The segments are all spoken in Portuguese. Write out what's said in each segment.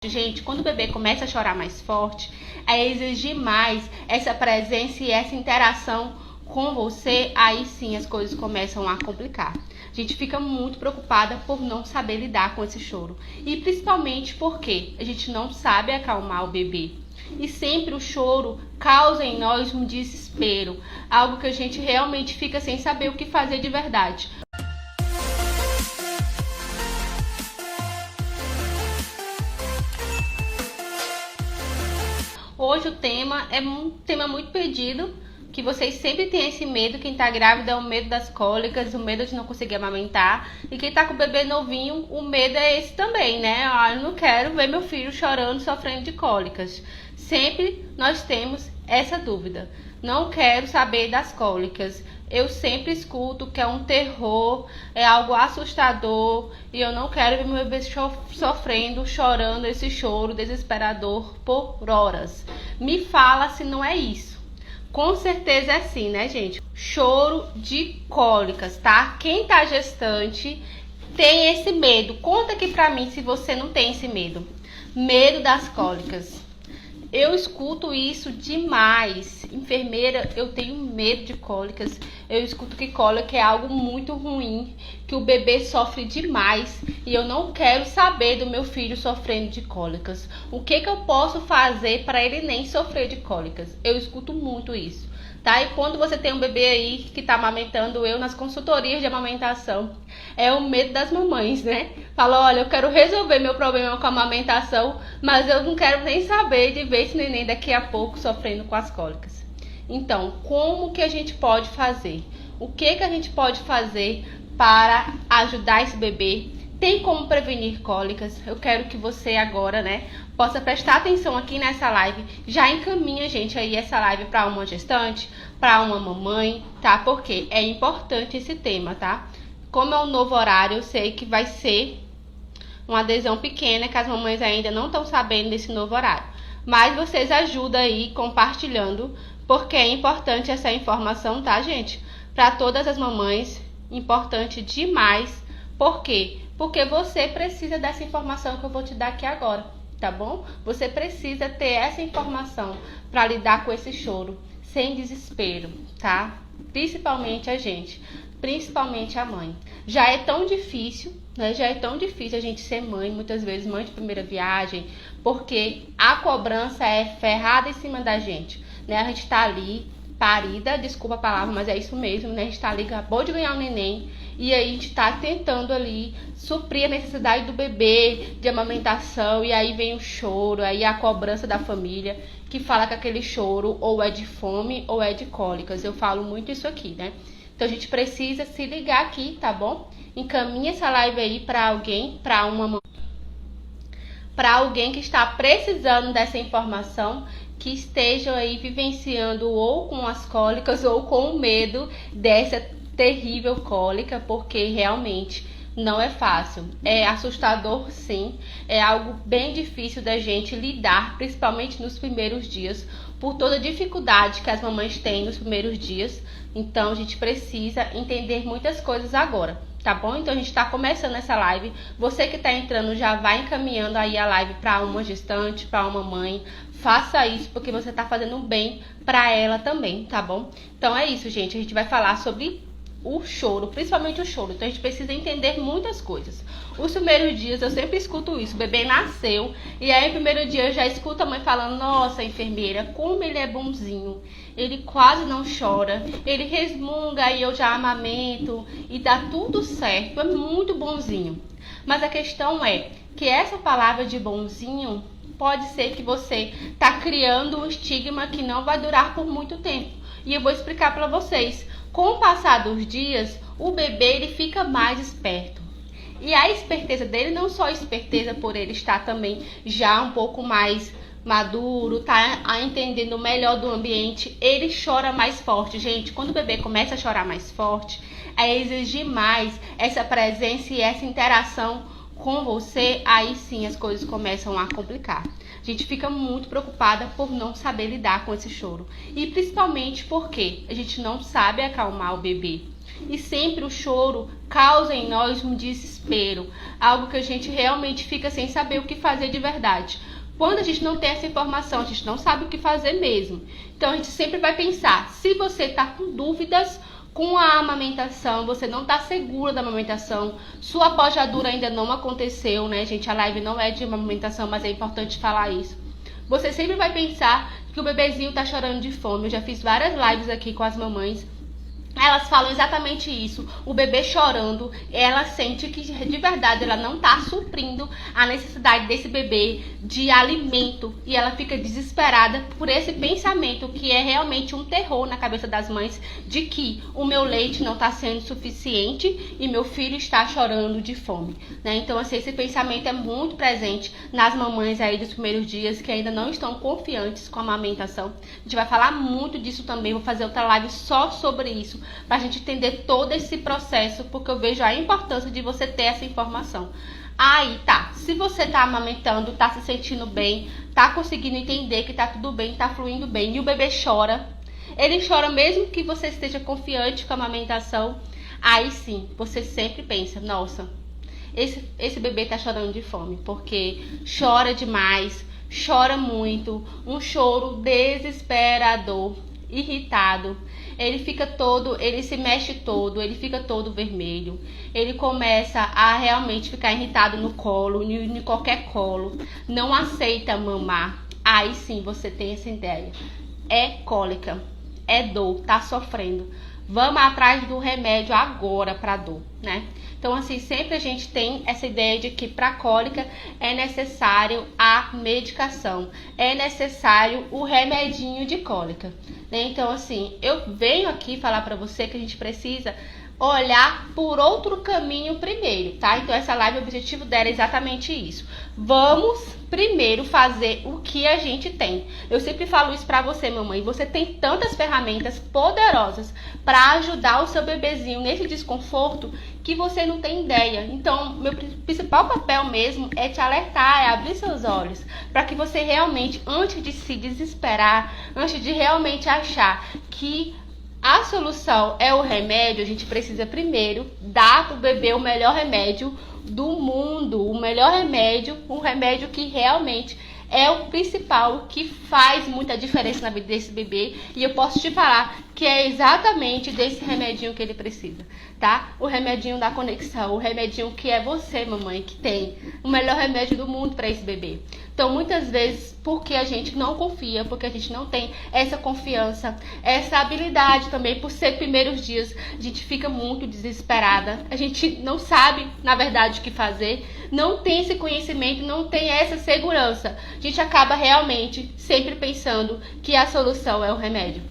Gente, quando o bebê começa a chorar mais forte, é exigir mais essa presença e essa interação com você, aí sim as coisas começam a complicar. A gente fica muito preocupada por não saber lidar com esse choro. E principalmente porque a gente não sabe acalmar o bebê. E sempre o choro causa em nós um desespero, algo que a gente realmente fica sem saber o que fazer de verdade. Hoje o tema é um tema muito pedido, que vocês sempre têm esse medo. Quem tá grávida é o medo das cólicas, o medo de não conseguir amamentar. E quem tá com o bebê novinho, o medo é esse também, né? Eu não quero ver meu filho chorando, sofrendo de cólicas. Sempre nós temos essa dúvida. Não quero saber das cólicas. Eu sempre escuto que é um terror, é algo assustador, e eu não quero ver meu bebê sofrendo, chorando esse choro desesperador por horas. Me fala se não é isso. Com certeza é sim, né, gente? Choro de cólicas, tá? Quem tá gestante tem esse medo. Conta aqui pra mim se você não tem esse medo. Medo das cólicas. Eu escuto isso demais. Enfermeira, eu tenho medo de cólicas. Eu escuto que cólica é algo muito ruim, que o bebê sofre demais e eu não quero saber do meu filho sofrendo de cólicas. O que eu posso fazer para ele nem sofrer de cólicas? Eu escuto muito isso, tá? E quando você tem um bebê aí que tá amamentando, eu nas consultorias de amamentação, é o medo das mamães, né? Fala, olha, eu quero resolver meu problema com a amamentação, mas eu não quero nem saber de ver esse neném daqui a pouco sofrendo com as cólicas. Então, como que a gente pode fazer? O que a gente pode fazer para ajudar esse bebê? Tem como prevenir cólicas? Eu quero que você agora, né, possa prestar atenção aqui nessa live. Já encaminha, gente, aí essa live para uma gestante, para uma mamãe, tá? Porque é importante esse tema, tá? Como é um novo horário, eu sei que vai ser uma adesão pequena, que as mamães ainda não estão sabendo desse novo horário. Mas vocês ajudam aí compartilhando, porque é importante essa informação, tá, gente? Para todas as mamães, importante demais. Por quê? Porque você precisa dessa informação que eu vou te dar aqui agora, tá bom? Você precisa ter essa informação para lidar com esse choro sem desespero, tá? Principalmente a gente, principalmente a mãe. Já é tão difícil, né? Já é tão difícil a gente ser mãe, muitas vezes mãe de primeira viagem, porque a cobrança é ferrada em cima da gente, né? A gente tá ali parida, desculpa a palavra, mas é isso mesmo, né? A gente tá ali, acabou de ganhar um neném, e aí a gente tá tentando ali suprir a necessidade do bebê, de amamentação, e aí vem o choro, aí a cobrança da família, que fala que aquele choro ou é de fome ou é de cólicas. Eu falo muito isso aqui, né? Então a gente precisa se ligar aqui, tá bom? Encaminha essa live aí para alguém, para alguém que está precisando dessa informação, que estejam aí vivenciando ou com as cólicas ou com o medo dessa terrível cólica, porque realmente não é fácil. É assustador, sim. É algo bem difícil da gente lidar, principalmente nos primeiros dias, por toda a dificuldade que as mamães têm nos primeiros dias. Então a gente precisa entender muitas coisas agora, tá bom? Então a gente tá começando essa live. Você que tá entrando já vai encaminhando aí a live para uma gestante, para uma mãe. Faça isso porque você tá fazendo bem para ela também, tá bom? Então é isso, gente. A gente vai falar sobre o choro, principalmente o choro. Então a gente precisa entender muitas coisas. Os primeiros dias eu sempre escuto isso. O bebê nasceu e aí no primeiro dia eu já escuto a mãe falando: nossa, enfermeira, como ele é bonzinho. Ele quase não chora, ele resmunga e eu já amamento e dá tudo certo, é muito bonzinho. Mas a questão é que essa palavra de bonzinho pode ser que você tá criando um estigma que não vai durar por muito tempo. E eu vou explicar para vocês. Com o passar dos dias, o bebê ele fica mais esperto. E a esperteza dele, não só a esperteza por ele estar também já um pouco mais maduro, tá entendendo melhor do ambiente, ele chora mais forte. Gente, quando o bebê começa a chorar mais forte, é exigir mais essa presença e essa interação com você, aí sim as coisas começam a complicar. A gente fica muito preocupada por não saber lidar com esse choro. E principalmente porque a gente não sabe acalmar o bebê. E sempre o choro causa em nós um desespero, algo que a gente realmente fica sem saber o que fazer de verdade. Quando a gente não tem essa informação, a gente não sabe o que fazer mesmo. Então a gente sempre vai pensar, se você está com dúvidas com a amamentação, você não está segura da amamentação, sua pojadura ainda não aconteceu, né, gente? A live não é de amamentação, mas é importante falar isso. Você sempre vai pensar que o bebezinho tá chorando de fome. Eu já fiz várias lives aqui com as mamães. Elas falam exatamente isso, o bebê chorando, ela sente que de verdade ela não tá suprindo a necessidade desse bebê de alimento e ela fica desesperada por esse pensamento que é realmente um terror na cabeça das mães de que o meu leite não tá sendo suficiente e meu filho está chorando de fome, né? Então assim, esse pensamento é muito presente nas mamães aí dos primeiros dias que ainda não estão confiantes com a amamentação. A gente vai falar muito disso também, vou fazer outra live só sobre isso, para a gente entender todo esse processo, porque eu vejo a importância de você ter essa informação. Aí tá, se você tá amamentando, tá se sentindo bem, tá conseguindo entender que tá tudo bem, tá fluindo bem, e o bebê chora, ele chora mesmo que você esteja confiante com a amamentação, aí sim, você sempre pensa, nossa, esse bebê tá chorando de fome, porque chora demais, chora muito, um choro desesperador, irritado, ele se mexe todo, ele fica todo vermelho, ele começa a realmente ficar irritado no colo, em qualquer colo, não aceita mamar. Aí sim você tem essa ideia, é cólica, é dor, tá sofrendo, vamos atrás do remédio agora para dor, né? Então assim, sempre a gente tem essa ideia de que para cólica é necessário a medicação, é necessário o remedinho de cólica, né? Então assim, eu venho aqui falar para você que a gente precisa olhar por outro caminho primeiro, tá? Então essa live, o objetivo dela é exatamente isso. Vamos primeiro fazer o que a gente tem. Eu sempre falo isso pra você, mamãe. Você tem tantas ferramentas poderosas para ajudar o seu bebezinho nesse desconforto que você não tem ideia. Então, meu principal papel mesmo é te alertar, é abrir seus olhos, para que você realmente, antes de se desesperar, antes de realmente achar que a solução é o remédio, a gente precisa primeiro dar para o bebê o melhor remédio do mundo, o melhor remédio, um remédio que realmente é o principal, que faz muita diferença na vida desse bebê. E eu posso te falar que é exatamente desse remedinho que ele precisa, tá? O remedinho da conexão, o remedinho que é você, mamãe, que tem o melhor remédio do mundo para esse bebê. Então, muitas vezes, porque a gente não confia, porque a gente não tem essa confiança, essa habilidade também, por ser primeiros dias, a gente fica muito desesperada, a gente não sabe, na verdade, o que fazer, não tem esse conhecimento, não tem essa segurança. A gente acaba realmente sempre pensando que a solução é o remédio,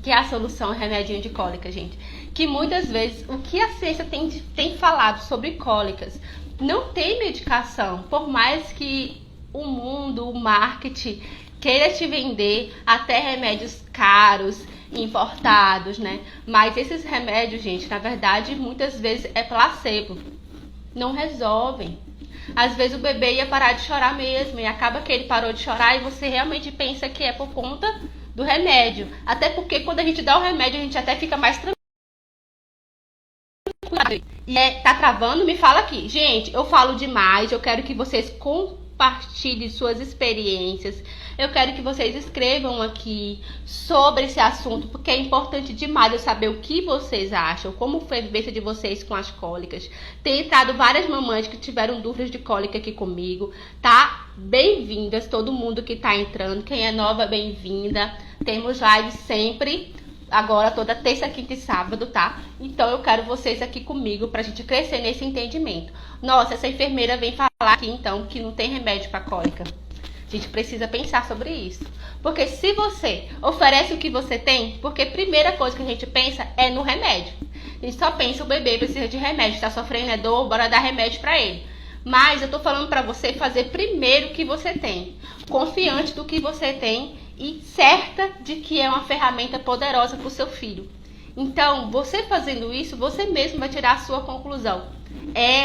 que a solução é o remedinho de cólica, gente. Que muitas vezes, o que a ciência tem falado sobre cólicas, não tem medicação, por mais que o mundo, o marketing queira te vender até remédios caros, importados, né? Mas esses remédios, gente, na verdade, muitas vezes é placebo. Não resolvem. Às vezes o bebê ia parar de chorar mesmo e acaba que ele parou de chorar e você realmente pensa que é por conta do remédio. Até porque quando a gente dá o remédio, a gente até fica mais tranquilo. E tá travando? Me fala aqui. Gente, eu falo demais, eu quero que vocês compartilhem suas experiências. Eu quero que vocês escrevam aqui sobre esse assunto, porque é importante demais eu saber o que vocês acham, como foi a vivência de vocês com as cólicas. Tem entrado várias mamães que tiveram dúvidas de cólica aqui comigo, tá? Bem-vindas, todo mundo que tá entrando. Quem é nova, bem-vinda. Temos live sempre, agora toda terça, quinta e sábado, tá? Então eu quero vocês aqui comigo pra gente crescer nesse entendimento. Nossa, essa enfermeira vem falar aqui então que não tem remédio pra cólica. A gente precisa pensar sobre isso. Porque se você oferece o que você tem, porque a primeira coisa que a gente pensa é no remédio. A gente só pensa, o bebê precisa de remédio, tá sofrendo, é dor, bora dar remédio pra ele. Mas eu tô falando pra você fazer primeiro o que você tem. Confiante do que você tem e certa de que é uma ferramenta poderosa pro seu filho. Então, você fazendo isso, você mesmo vai tirar a sua conclusão.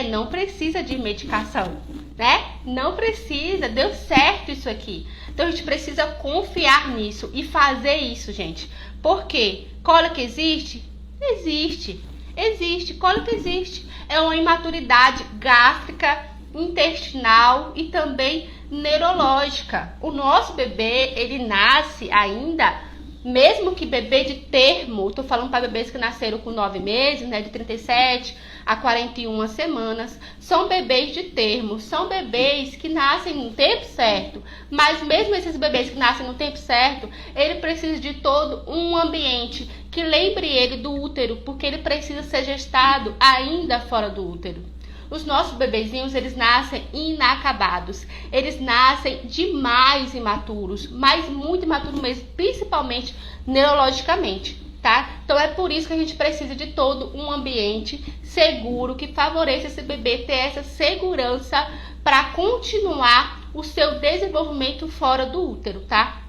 Não precisa de medicação, né? Não precisa, deu certo isso aqui. Então a gente precisa confiar nisso e fazer isso, gente. Por quê? Cólica existe? Existe. Existe, cólica existe. É uma imaturidade gástrica, intestinal e também neurológica. O nosso bebê, ele nasce ainda, mesmo que bebê de termo, tô falando para bebês que nasceram com 9 meses, né, de 37 a 41 semanas, são bebês de termo, são bebês que nascem no tempo certo, mas mesmo esses bebês que nascem no tempo certo, ele precisa de todo um ambiente que lembre ele do útero, porque ele precisa ser gestado ainda fora do útero. Os nossos bebezinhos, eles nascem inacabados, eles nascem demais imaturos, mas muito imaturos mesmo, principalmente neurologicamente, tá? Então é por isso que a gente precisa de todo um ambiente seguro que favoreça esse bebê ter essa segurança para continuar o seu desenvolvimento fora do útero, tá?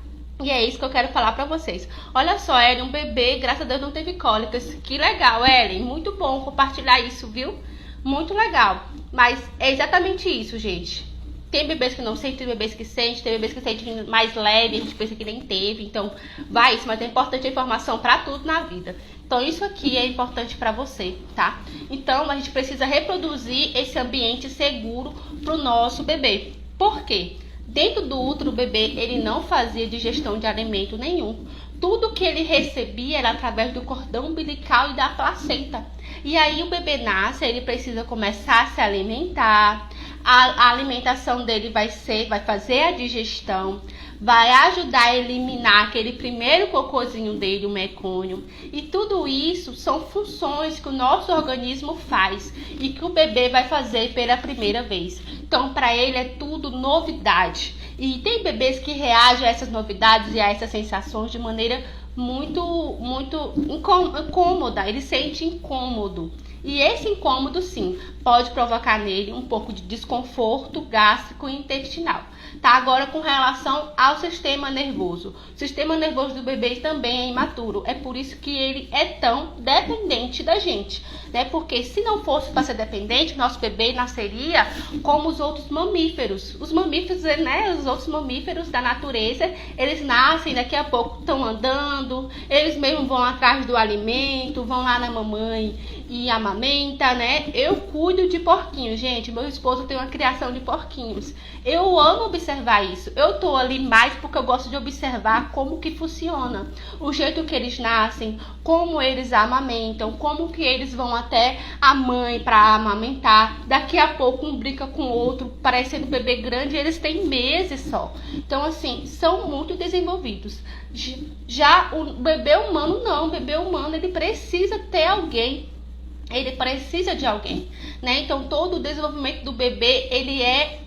E é isso que eu quero falar pra vocês. Olha só, Ellen, um bebê, graças a Deus, não teve cólicas. Que legal, Ellen. Muito bom compartilhar isso, viu? Muito legal. Mas é exatamente isso, gente. Tem bebês que não sentem, tem bebês que sentem, tem bebês que sentem mais leve, a gente pensa que nem teve. Então, vai isso, mas é importante a informação pra tudo na vida. Então, isso aqui é importante pra você, tá? Então, a gente precisa reproduzir esse ambiente seguro pro nosso bebê. Por quê? Dentro do útero, o bebê, ele não fazia digestão de alimento nenhum. Tudo que ele recebia era através do cordão umbilical e da placenta. E aí o bebê nasce, ele precisa começar a se alimentar. A alimentação dele vai fazer a digestão, vai ajudar a eliminar aquele primeiro cocôzinho dele, o mecônio. E tudo isso são funções que o nosso organismo faz e que o bebê vai fazer pela primeira vez. Então, para ele é tudo novidade. E tem bebês que reagem a essas novidades e a essas sensações de maneira muito incômoda. Ele sente incômodo. E esse incômodo, sim, pode provocar nele um pouco de desconforto gástrico e intestinal. Tá? Agora, com relação ao sistema nervoso. O sistema nervoso do bebê também é imaturo. É por isso que ele é tão dependente da gente, né? Porque se não fosse para ser dependente, nosso bebê nasceria como os outros mamíferos. Os mamíferos, né? Os outros mamíferos da natureza, eles nascem, daqui a pouco estão andando, eles mesmo vão atrás do alimento, vão lá na mamãe e amamenta, né? Eu cuido de porquinhos, gente. Meu esposo tem uma criação de porquinhos. Eu amo observar isso. Eu tô ali mais porque eu gosto de observar como que funciona. O jeito que eles nascem, como eles amamentam, como que eles vão até a mãe para amamentar. Daqui a pouco um brinca com o outro, parecendo um bebê grande, e eles têm meses só. Então, assim, são muito desenvolvidos. Já o bebê humano, não. O bebê humano, ele precisa ter alguém. Ele precisa de alguém, né? Então, todo o desenvolvimento do bebê, ele é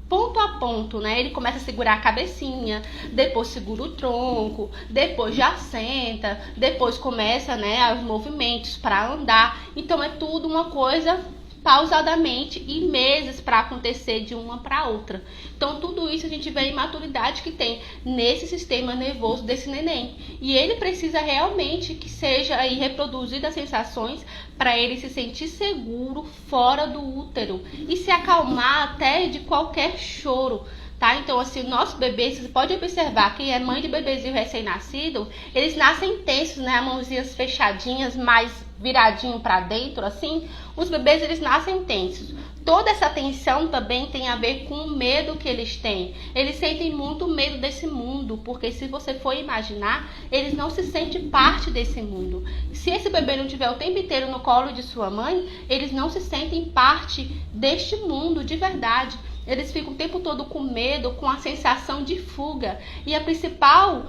ponto a ponto, né? Ele começa a segurar a cabecinha, depois segura o tronco, depois já senta, depois começa, né, os movimentos para andar. Então, é tudo uma coisa pausadamente e meses para acontecer de uma para outra. Então, tudo isso a gente vê a imaturidade que tem nesse sistema nervoso desse neném. E ele precisa realmente que seja aí reproduzida as sensações para ele se sentir seguro fora do útero e se acalmar até de qualquer choro. Tá? Então, assim, o nosso bebê, você pode observar, quem é mãe de bebezinho recém-nascido, eles nascem tensos, né? Mãozinhas fechadinhas, mais viradinho para dentro, assim. Os bebês, eles nascem tensos. Toda essa tensão também tem a ver com o medo que eles têm. Eles sentem muito medo desse mundo, porque se você for imaginar, eles não se sentem parte desse mundo. Se esse bebê não tiver o tempo inteiro no colo de sua mãe, eles não se sentem parte deste mundo de verdade. Eles ficam o tempo todo com medo, com a sensação de fuga. E a principal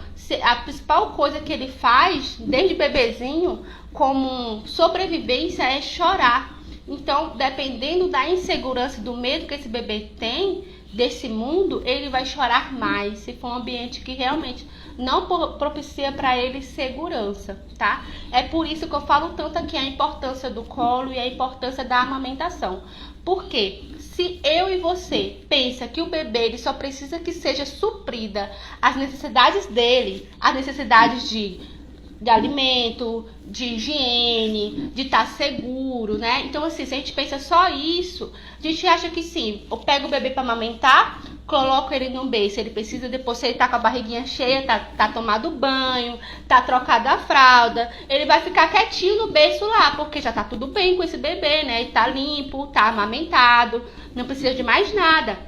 coisa que ele faz, desde bebezinho, como sobrevivência, é chorar. Então, dependendo da insegurança, do medo que esse bebê tem desse mundo, ele vai chorar mais, se for um ambiente que realmente não propicia para ele segurança, tá? É por isso que eu falo tanto aqui a importância do colo e a importância da amamentação. Por quê? Se eu e você pensa que o bebê ele só precisa que seja suprida as necessidades dele, as necessidades de alimento, de higiene, de estar seguro, né? Então, assim, se a gente pensa só isso, a gente acha que sim, eu pego o bebê para amamentar, coloco ele no berço, ele precisa depois, se ele tá com a barriguinha cheia, tá tomado banho, tá trocado a fralda, ele vai ficar quietinho no berço lá, porque já tá tudo bem com esse bebê, né? Ele tá limpo, tá amamentado, não precisa de mais nada.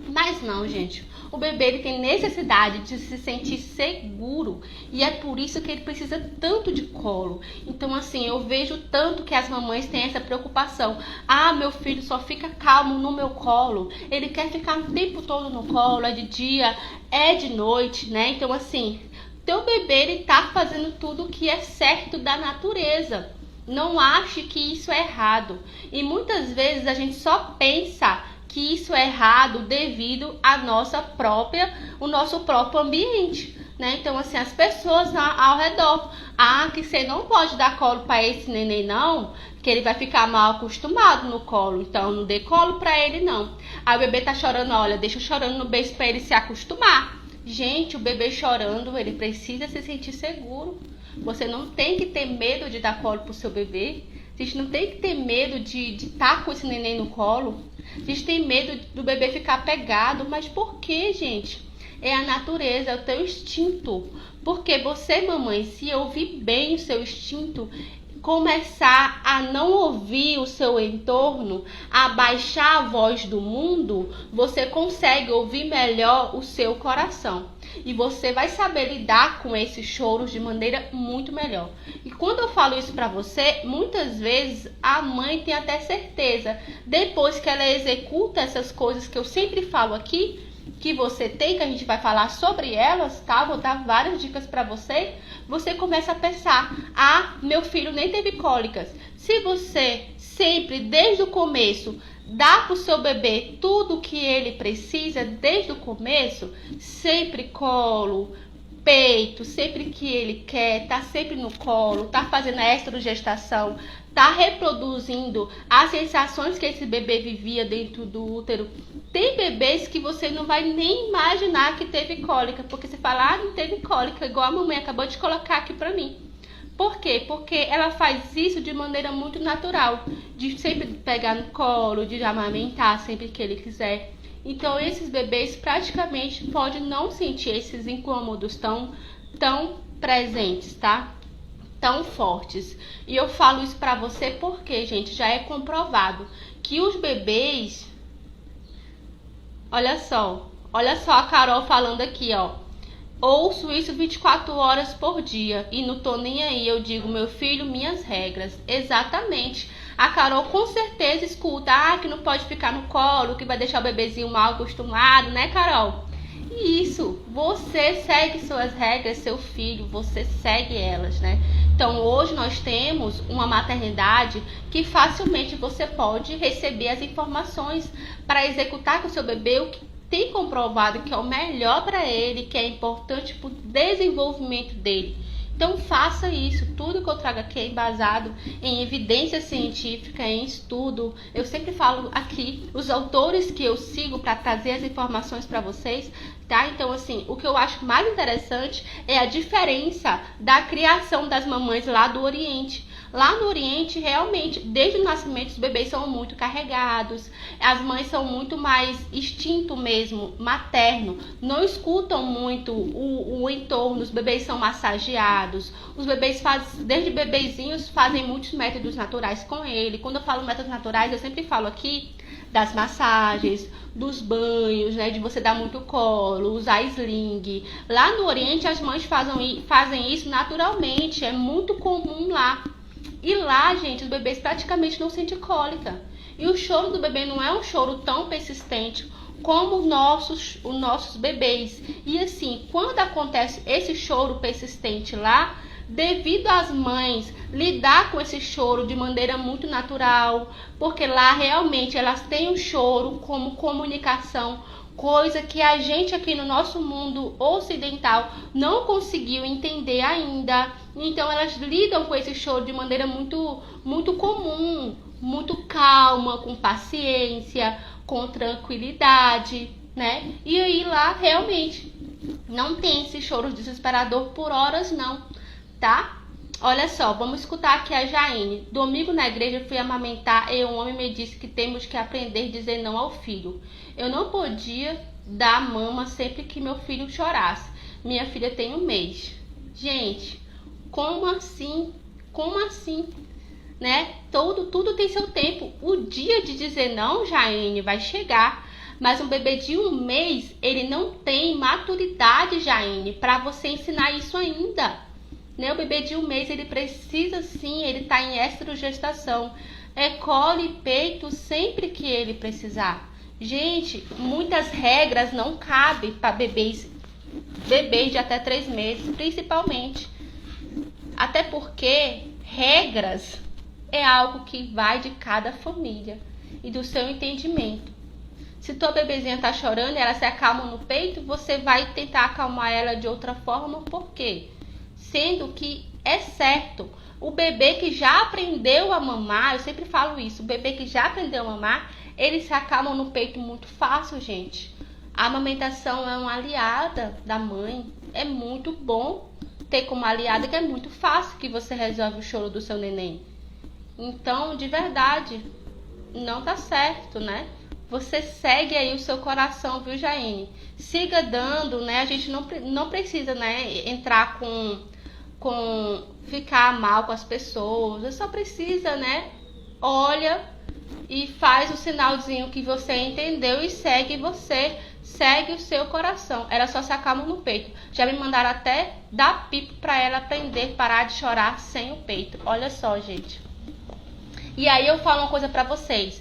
Mas não, gente. O bebê ele tem necessidade de se sentir seguro e é por isso que ele precisa tanto de colo. Então, assim, eu vejo tanto que as mamães têm essa preocupação. Ah, meu filho só fica calmo no meu colo. Ele quer ficar o tempo todo no colo, é de dia, é de noite, né? Então, assim, teu bebê ele tá fazendo tudo o que é certo da natureza. Não ache que isso é errado. E muitas vezes a gente só pensa que isso é errado devido ao nosso próprio ambiente, né? Então, assim, as pessoas ao redor, que você não pode dar colo para esse neném não, que ele vai ficar mal acostumado no colo, então não dê colo para ele não. Aí o bebê tá chorando, olha, deixa chorando no berço para ele se acostumar. Gente, o bebê chorando, ele precisa se sentir seguro. Você não tem que ter medo de dar colo pro seu bebê. A gente não tem que ter medo de estar com esse neném no colo. A gente tem medo do bebê ficar pegado. Mas por que, gente? É a natureza, é o teu instinto. Porque você, mamãe, se ouvir bem o seu instinto, começar a não ouvir o seu entorno, a baixar a voz do mundo, você consegue ouvir melhor o seu coração. E você vai saber lidar com esses choros de maneira muito melhor. E quando eu falo isso pra você, muitas vezes a mãe tem até certeza. Depois que ela executa essas coisas que eu sempre falo aqui, que você tem, que a gente vai falar sobre elas, tá? Vou dar várias dicas pra você. Você começa a pensar, meu filho nem teve cólicas. Se você sempre, desde o começo, dá pro seu bebê tudo que ele precisa desde o começo, sempre colo, peito, sempre que ele quer, tá sempre no colo, tá fazendo a estrogestação, tá reproduzindo as sensações que esse bebê vivia dentro do útero. Tem bebês que você não vai nem imaginar que teve cólica, porque você fala, não teve cólica, igual a mamãe acabou de colocar aqui pra mim. Por quê? Porque ela faz isso de maneira muito natural, de sempre pegar no colo, de amamentar sempre que ele quiser. Então, esses bebês praticamente podem não sentir esses incômodos tão presentes, tá? Tão fortes. E eu falo isso pra você porque, gente, já é comprovado que os bebês... Olha só a Carol falando aqui, ó. Ouço isso 24 horas por dia e não tô nem aí. Eu digo, meu filho, minhas regras. Exatamente. A Carol com certeza escuta, que não pode ficar no colo, que vai deixar o bebezinho mal acostumado, né, Carol? Isso, você segue suas regras, seu filho, você segue elas, né? Então, hoje nós temos uma maternidade que facilmente você pode receber as informações para executar com o seu bebê o que tem comprovado que é o melhor para ele, que é importante para o desenvolvimento dele. Então faça isso, tudo que eu trago aqui é embasado em evidência científica, em estudo. Eu sempre falo aqui os autores que eu sigo para trazer as informações para vocês, tá? Então, assim, o que eu acho mais interessante é a diferença da criação das mamães lá do Oriente. Lá no Oriente, realmente, desde o nascimento, os bebês são muito carregados, as mães são muito mais instinto mesmo, materno, não escutam muito o entorno, os bebês são massageados, os bebês desde bebezinhos, fazem muitos métodos naturais com ele. Quando eu falo métodos naturais, eu sempre falo aqui das massagens, dos banhos, né, de você dar muito colo, usar sling. Lá no Oriente, as mães fazem isso naturalmente, é muito comum lá. E lá, gente, os bebês praticamente não sentem cólica. E o choro do bebê não é um choro tão persistente como os nossos bebês. E assim, quando acontece esse choro persistente lá, devido às mães lidar com esse choro de maneira muito natural, porque lá realmente elas têm o choro como comunicação, coisa que a gente aqui no nosso mundo ocidental não conseguiu entender ainda. Então elas lidam com esse choro de maneira muito, muito comum, muito calma, com paciência, com tranquilidade, né? E aí lá realmente não tem esse choro desesperador por horas não, tá? Olha só, vamos escutar aqui a Jaine. Domingo na igreja fui amamentar e um homem me disse que temos que aprender a dizer não ao filho. Eu não podia dar mama sempre que meu filho chorasse. Minha filha tem 1 mês. Gente, como assim? Como assim? Né? Tudo tem seu tempo. O dia de dizer não, Jaine, vai chegar. Mas um bebê de 1 mês, ele não tem maturidade, Jaine, para você ensinar isso ainda. Né? O bebê de 1 mês, ele precisa sim, ele está em estrogestação. Colo e peito sempre que ele precisar. Gente, muitas regras não cabem para bebês de até 3 meses, principalmente. Até porque regras é algo que vai de cada família e do seu entendimento. Se tua bebezinha tá chorando e ela se acalma no peito, você vai tentar acalmar ela de outra forma, por quê? Sendo que é certo, o bebê que já aprendeu a mamar, eu sempre falo isso, o bebê que já aprendeu a mamar, ele se acalma no peito muito fácil, gente. A amamentação é uma aliada da mãe, é muito bom ter como aliada, que é muito fácil que você resolve o choro do seu neném. Então, de verdade, não tá certo, né? Você segue aí o seu coração, viu, Jaine? Siga dando, né? A gente não precisa, né, entrar com ficar mal com as pessoas. Você só precisa, né? Olha e faz o sinalzinho que você entendeu e segue você. Segue o seu coração. Ela só se acalma no peito. Já me mandaram até dar pipo para ela aprender a parar de chorar sem o peito. Olha só, gente. E aí eu falo uma coisa para vocês.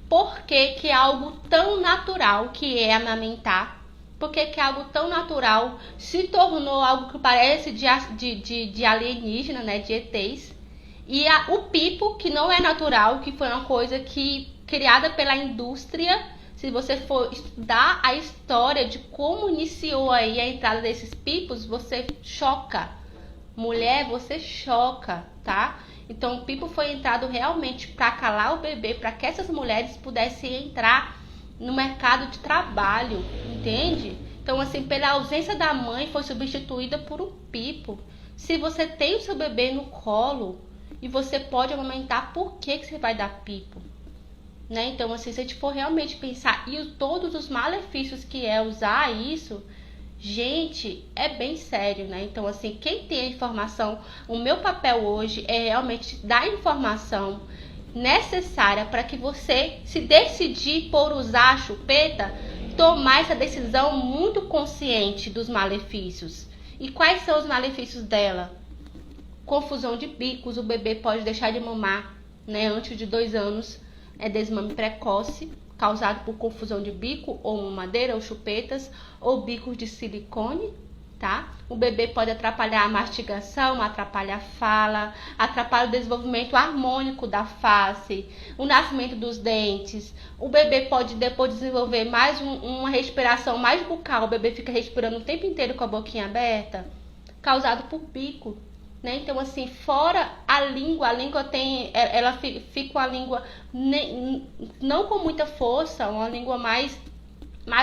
Por que é algo tão natural que é amamentar? Por que é algo tão natural se tornou algo que parece de alienígena, né? De ETs. E o pipo, que não é natural, que foi uma coisa que criada pela indústria. Se você for estudar a história de como iniciou aí a entrada desses pipos, você choca. Mulher, você choca, tá? Então, o pipo foi entrado realmente para calar o bebê, para que essas mulheres pudessem entrar no mercado de trabalho, entende? Então, assim, pela ausência da mãe, foi substituída por um pipo. Se você tem o seu bebê no colo e você pode amamentar, por que você vai dar pipo? Né? Então, assim, se a gente for realmente pensar e todos os malefícios que é usar isso, gente, é bem sério, né? Então, assim, quem tem a informação, o meu papel hoje é realmente dar a informação necessária para que você, se decidir por usar a chupeta, tomar essa decisão muito consciente dos malefícios. E quais são os malefícios dela? Confusão de bicos, o bebê pode deixar de mamar, né, antes de 2 anos. É desmame precoce, causado por confusão de bico ou mamadeira ou chupetas ou bicos de silicone, tá? O bebê pode atrapalhar a mastigação, atrapalhar a fala, atrapalha o desenvolvimento harmônico da face, o nascimento dos dentes. O bebê pode depois desenvolver mais uma respiração mais bucal, o bebê fica respirando o tempo inteiro com a boquinha aberta, causado por bico. Né? Então, assim, fora a língua tem, ela fica com a língua não com muita força, uma língua mais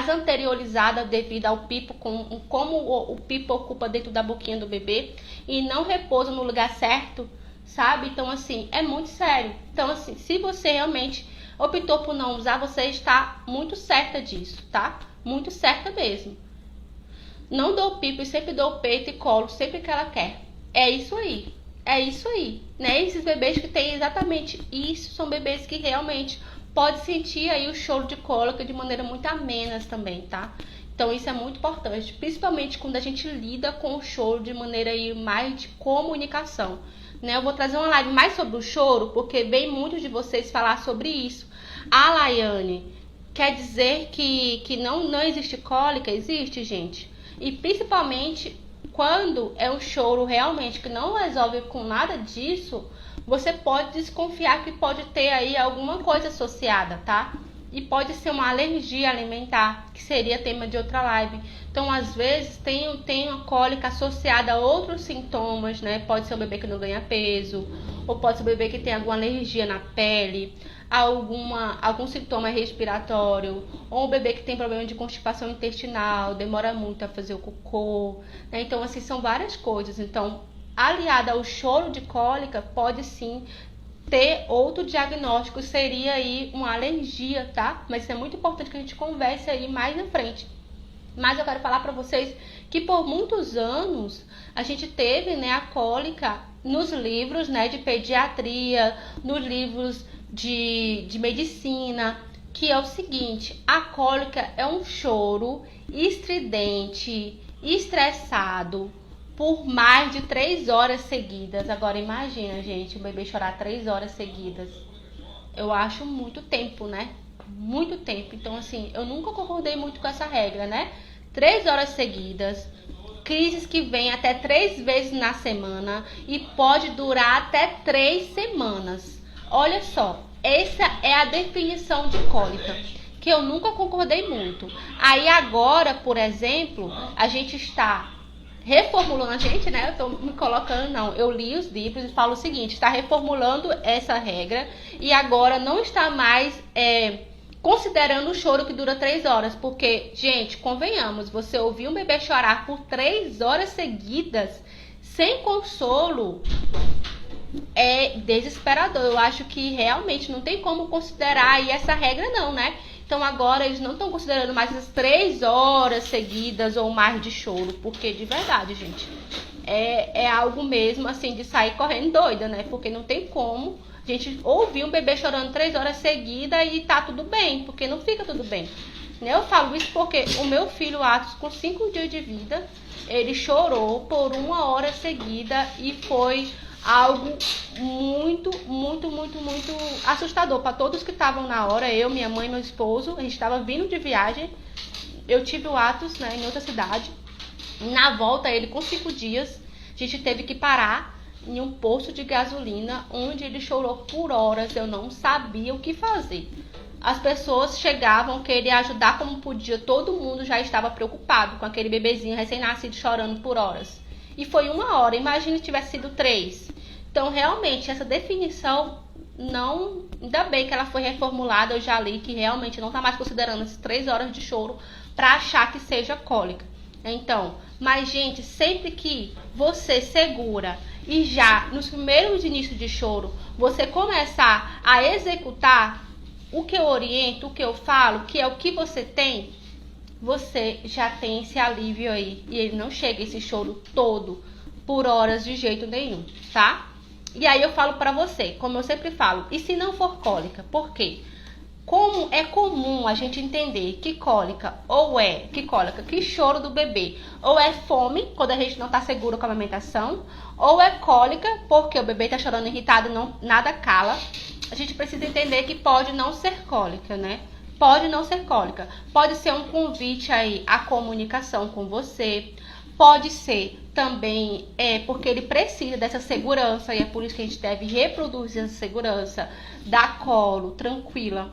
anteriorizada devido ao pipo, como o pipo ocupa dentro da boquinha do bebê e não repousa no lugar certo, sabe? Então, assim, é muito sério. Então, assim, se você realmente optou por não usar, você está muito certa disso, tá? Muito certa mesmo. Não dou pipo e sempre dou peito e colo, sempre que ela quer. É isso aí, né? Esses bebês que têm exatamente isso são bebês que realmente podem sentir aí o choro de cólica de maneira muito amena também, tá? Então isso é muito importante, principalmente quando a gente lida com o choro de maneira aí mais de comunicação, né? Eu vou trazer uma live mais sobre o choro, porque vem muitos de vocês falar sobre isso. Laiane, quer dizer que não existe cólica? Existe, gente. E principalmente quando é um choro realmente que não resolve com nada disso, você pode desconfiar que pode ter aí alguma coisa associada, tá? E pode ser uma alergia alimentar, que seria tema de outra live. Então, às vezes, tem uma cólica associada a outros sintomas, né? Pode ser um bebê que não ganha peso, ou pode ser um bebê que tem alguma alergia na pele, algum sintoma respiratório, ou um bebê que tem problema de constipação intestinal, demora muito a fazer o cocô, né? Então, assim, são várias coisas. Então, aliada ao choro de cólica, pode sim ter outro diagnóstico, seria aí uma alergia, tá? Mas isso é muito importante que a gente converse aí mais na frente. Mas eu quero falar para vocês que por muitos anos a gente teve, né, a cólica nos livros, né, de pediatria, nos livros de medicina, que é o seguinte: a cólica é um choro estridente, estressado, por mais de 3 horas seguidas. Agora imagina, gente, o bebê chorar 3 horas seguidas. Eu acho muito tempo, né? Muito tempo. Então, assim, eu nunca concordei muito com essa regra, né? 3 horas seguidas, crises que vêm até 3 vezes na semana e pode durar até 3 semanas. Olha só, essa é a definição de cólica, que eu nunca concordei muito. Aí agora, por exemplo, a gente está reformulando, a gente, né? Eu tô me colocando, não. Eu li os livros e falo o seguinte: está reformulando essa regra e agora não está mais considerando o choro que dura 3 horas. Porque, gente, convenhamos, você ouvir um bebê chorar por 3 horas seguidas, sem consolo, é desesperador. Eu acho que realmente não tem como considerar aí essa regra, não, né? Então agora eles não estão considerando mais as 3 horas seguidas ou mais de choro, porque de verdade, gente, é algo mesmo assim de sair correndo doida, né? Porque não tem como a gente ouvir um bebê chorando 3 horas seguidas e tá tudo bem, porque não fica tudo bem. Eu falo isso porque o meu filho Atos, com 5 dias de vida, ele chorou por 1 hora seguida e foi algo muito assustador para todos que estavam na hora. Eu, minha mãe, meu esposo, a gente estava vindo de viagem. Eu tive o Atos, né, em outra cidade. Na volta, ele com 5 dias, a gente teve que parar em um posto de gasolina, onde ele chorou por horas. Eu não sabia o que fazer. As pessoas chegavam, querer ajudar como podia. Todo mundo já estava preocupado com aquele bebezinho recém-nascido chorando por horas. E foi 1 hora. Imagine se tivesse sido 3. Então, realmente, essa definição não... Ainda bem que ela foi reformulada. Eu já li que realmente não está mais considerando essas 3 horas de choro para achar que seja cólica. Então, mas, gente, sempre que você segura e já nos primeiros inícios de choro, você começar a executar o que eu oriento, o que eu falo, que é o que você tem, você já tem esse alívio aí. E ele não chega esse choro todo por horas de jeito nenhum, tá? E aí eu falo pra você, como eu sempre falo, e se não for cólica? Por quê? Como é comum a gente entender que cólica que choro do bebê, ou é fome, quando a gente não tá seguro com a amamentação, ou é cólica porque o bebê tá chorando irritado, não, nada cala. A gente precisa entender que pode não ser cólica, né? Pode não ser cólica. Pode ser um convite aí à comunicação com você. Pode ser também porque ele precisa dessa segurança e é por isso que a gente deve reproduzir essa segurança, dar colo, tranquila.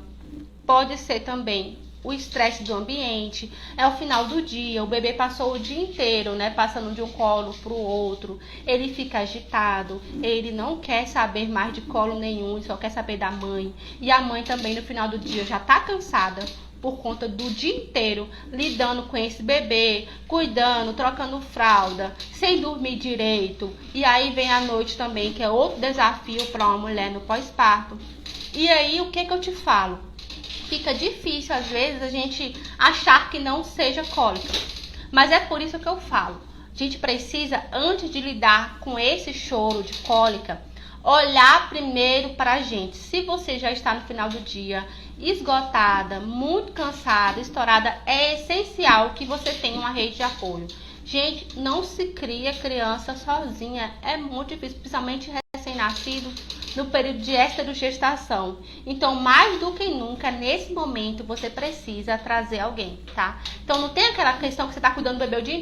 Pode ser também o estresse do ambiente, é o final do dia, o bebê passou o dia inteiro, né, passando de um colo para o outro, ele fica agitado, ele não quer saber mais de colo nenhum, só quer saber da mãe, e a mãe também no final do dia já tá cansada por conta do dia inteiro lidando com esse bebê, cuidando, trocando fralda, sem dormir direito, e aí vem a noite também, que é outro desafio para uma mulher no pós-parto. E aí o que eu te falo? Fica difícil, às vezes, a gente achar que não seja cólica. Mas é por isso que eu falo. A gente precisa, antes de lidar com esse choro de cólica, olhar primeiro para a gente. Se você já está no final do dia, esgotada, muito cansada, estourada, é essencial que você tenha uma rede de apoio. Gente, não se cria criança sozinha. É muito difícil, principalmente recém-nascido, no período de esterogestação. Então, mais do que nunca, nesse momento, você precisa trazer alguém, tá? Então, não tem aquela questão que você tá cuidando do bebê o dia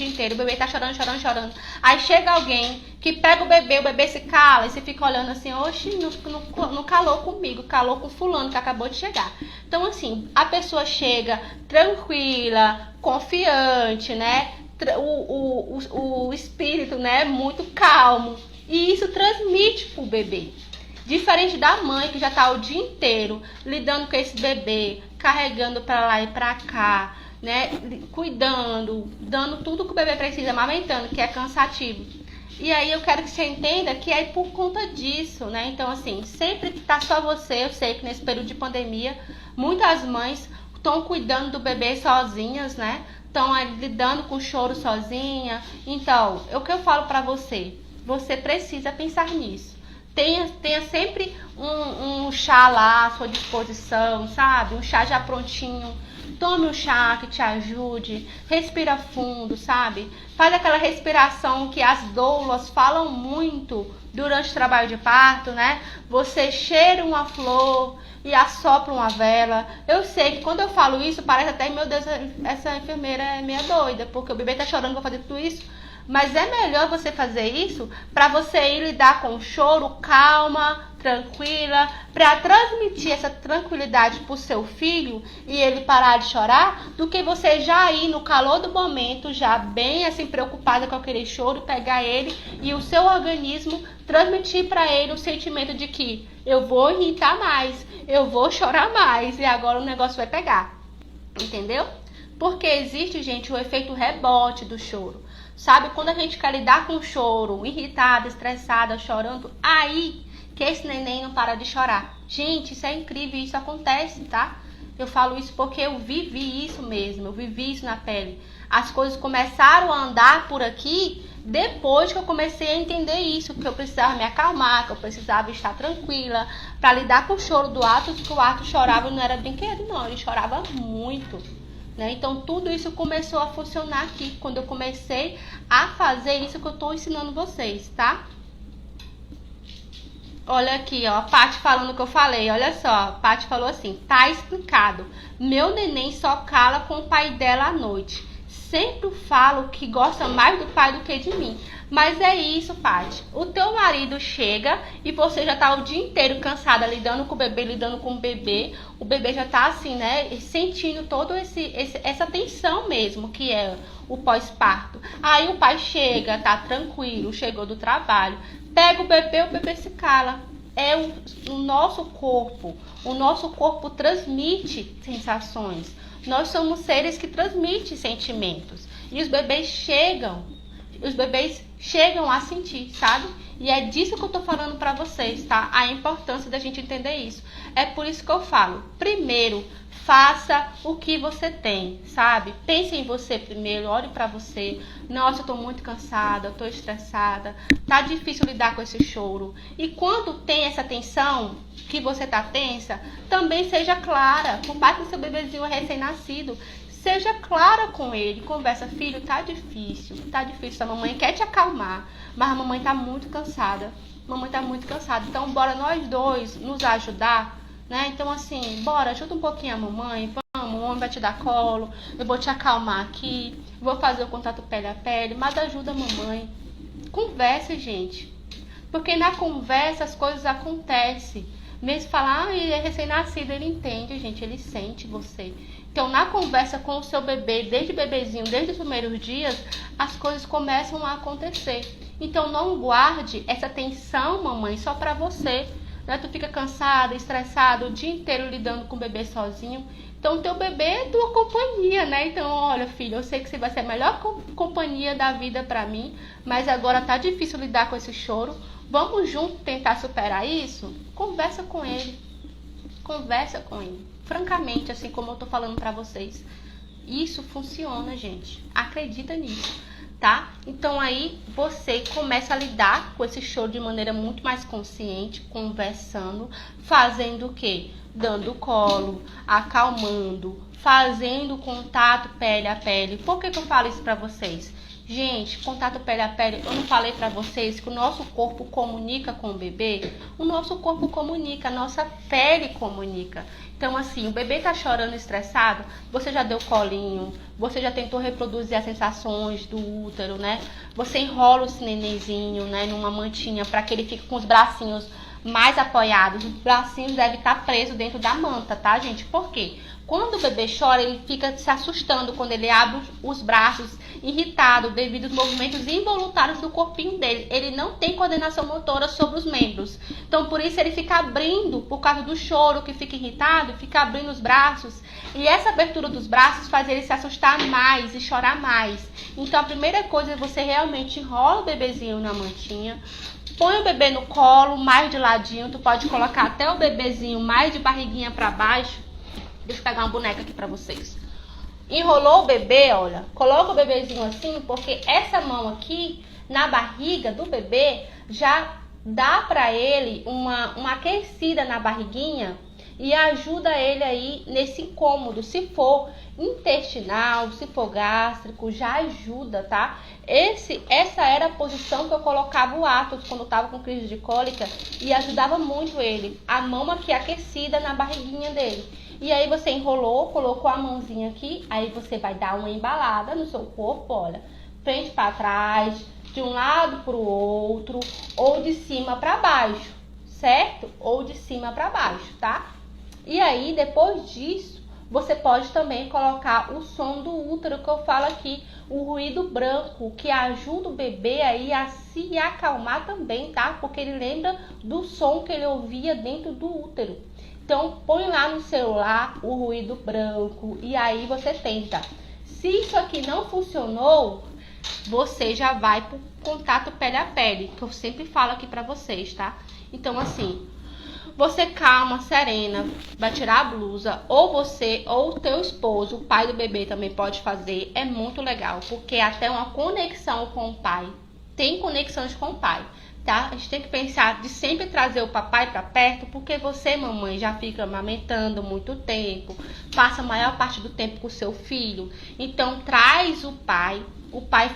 inteiro, o bebê tá chorando. Aí chega alguém que pega o bebê se cala, e você fica olhando assim, oxe, não calou comigo, calou com fulano que acabou de chegar. Então, assim, a pessoa chega tranquila, confiante, né? O espírito, né, muito calmo. E isso transmite pro bebê. Diferente da mãe que já tá o dia inteiro lidando com esse bebê, carregando pra lá e pra cá, né? Cuidando, dando tudo que o bebê precisa, amamentando, que é cansativo. E aí eu quero que você entenda que é por conta disso, né? Então, assim, sempre tá só você. Eu sei que nesse período de pandemia, muitas mães estão cuidando do bebê sozinhas, né? Estão lidando com o choro sozinha. Então, o que eu falo pra você? Você precisa pensar nisso. Tenha sempre um chá lá à sua disposição, sabe? Um chá já prontinho. Tome um chá que te ajude. Respira fundo, sabe? Faz aquela respiração que as doulas falam muito durante o trabalho de parto, né? Você cheira uma flor e assopra uma vela. Eu sei que quando eu falo isso, parece até, meu Deus, essa enfermeira é meio doida, porque o bebê tá chorando, vou fazer tudo isso. Mas é melhor você fazer isso para você ir lidar com o choro calma, tranquila, para transmitir essa tranquilidade pro seu filho e ele parar de chorar, do que você já ir no calor do momento, já bem assim preocupada com aquele choro, pegar ele e o seu organismo transmitir para ele o sentimento de que eu vou irritar mais, eu vou chorar mais e agora o negócio vai pegar. Entendeu? Porque existe, gente, o efeito rebote do choro. Sabe, quando a gente quer lidar com o choro, irritada, estressada, chorando, aí que esse neném não para de chorar. Gente, isso é incrível, isso acontece, tá? Eu falo isso porque eu vivi isso mesmo, eu vivi isso na pele. As coisas começaram a andar por aqui depois que eu comecei a entender isso, que eu precisava me acalmar, que eu precisava estar tranquila, para lidar com o choro do Atos, que o Atos chorava, não era brinquedo não, ele chorava muito. Né? Então tudo isso começou a funcionar aqui, quando eu comecei a fazer isso que eu estou ensinando vocês, tá? Olha aqui, ó, a Paty falando o que eu falei, olha só, a Paty falou assim, tá explicado, meu neném só cala com o pai dela à noite, sempre falo que gosta mais do pai do que de mim. Mas é isso, Paty. O teu marido chega e você já tá o dia inteiro cansada lidando com o bebê, o bebê já tá assim, né, sentindo todo essa tensão mesmo, que é o pós-parto. Aí o pai chega, tá tranquilo, chegou do trabalho, pega o bebê se cala. É o nosso corpo transmite sensações. Nós somos seres que transmitem sentimentos. E os bebês chegam a sentir, sabe? E é disso que eu tô falando pra vocês, tá? A importância da gente entender isso. É por isso que eu falo, primeiro, faça o que você tem, sabe? Pense em você primeiro, olhe pra você. Nossa, eu tô muito cansada, eu tô estressada, tá difícil lidar com esse choro. E quando tem essa tensão, que você tá tensa, também seja clara. Por mais que seu bebezinho é recém-nascido, seja clara com ele, conversa, filho, tá difícil, a mamãe quer te acalmar, mas a mamãe tá muito cansada, então bora nós dois nos ajudar, né? Então assim, bora, ajuda um pouquinho a mamãe, vamos, o homem vai te dar colo, eu vou te acalmar aqui, vou fazer o contato pele a pele, mas ajuda a mamãe. Conversa, gente, porque na conversa as coisas acontecem. Mesmo falar, ele é recém-nascido, ele entende, gente, ele sente você. Então, na conversa com o seu bebê, desde bebezinho, desde os primeiros dias, as coisas começam a acontecer. Então, não guarde essa tensão, mamãe, só pra você. Né? Tu fica cansada, estressada, o dia inteiro lidando com o bebê sozinho. Então, teu bebê é tua companhia, né? Então, olha, filho, eu sei que você vai ser a melhor companhia da vida pra mim, mas agora tá difícil lidar com esse choro. Vamos juntos tentar superar isso? Conversa com ele. Francamente, assim como eu tô falando pra vocês. Isso funciona, gente. Acredita nisso, tá? Então aí você começa a lidar com esse choro de maneira muito mais consciente, conversando, fazendo o quê? Dando colo, acalmando, fazendo contato pele a pele. Por que eu falo isso pra vocês? Gente, contato pele a pele, eu não falei pra vocês que o nosso corpo comunica com o bebê? O nosso corpo comunica, a nossa pele comunica. Então, assim, o bebê tá chorando, estressado, você já deu colinho, você já tentou reproduzir as sensações do útero, né? Você enrola esse nenenzinho, né, numa mantinha para que ele fique com os bracinhos mais apoiados. Os bracinhos devem estar presos dentro da manta, tá, gente? Por quê? Quando o bebê chora, ele fica se assustando quando ele abre os braços, irritado devido aos movimentos involuntários do corpinho dele. Ele não tem coordenação motora sobre os membros. Então, por isso ele fica abrindo, por causa do choro, que fica irritado, fica abrindo os braços. E essa abertura dos braços faz ele se assustar mais e chorar mais. Então, a primeira coisa é você realmente enrola o bebezinho na mantinha, põe o bebê no colo, mais de ladinho. Tu pode colocar até o bebezinho mais de barriguinha para baixo. Deixa eu pegar uma boneca aqui pra vocês. Enrolou o bebê, olha. Coloca o bebezinho assim, porque essa mão aqui, na barriga do bebê, já dá pra ele uma aquecida na barriguinha e ajuda ele aí nesse incômodo. Se for intestinal, se for gástrico, já ajuda, tá? Essa era a posição que eu colocava o Atos quando eu tava com crise de cólica e ajudava muito ele. A mão aqui aquecida na barriguinha dele. E aí você enrolou, colocou a mãozinha aqui, aí você vai dar uma embalada no seu corpo, olha, frente para trás, de um lado para o outro, ou de cima para baixo, certo? Ou de cima para baixo, tá? E aí, depois disso, você pode também colocar o som do útero, que eu falo aqui, o ruído branco, que ajuda o bebê aí a se acalmar também, tá? Porque ele lembra do som que ele ouvia dentro do útero. Então, põe lá no celular o ruído branco e aí você tenta. Se isso aqui não funcionou, você já vai pro contato pele a pele, que eu sempre falo aqui pra vocês, tá? Então, assim, você calma, serena, vai tirar a blusa, ou você, ou o teu esposo, o pai do bebê também pode fazer. É muito legal, porque é até uma conexão com o pai. Tem conexões com o pai. Tá? A gente tem que pensar de sempre trazer o papai para perto, porque você, mamãe, já fica amamentando muito tempo, passa a maior parte do tempo com o seu filho. Então, traz o pai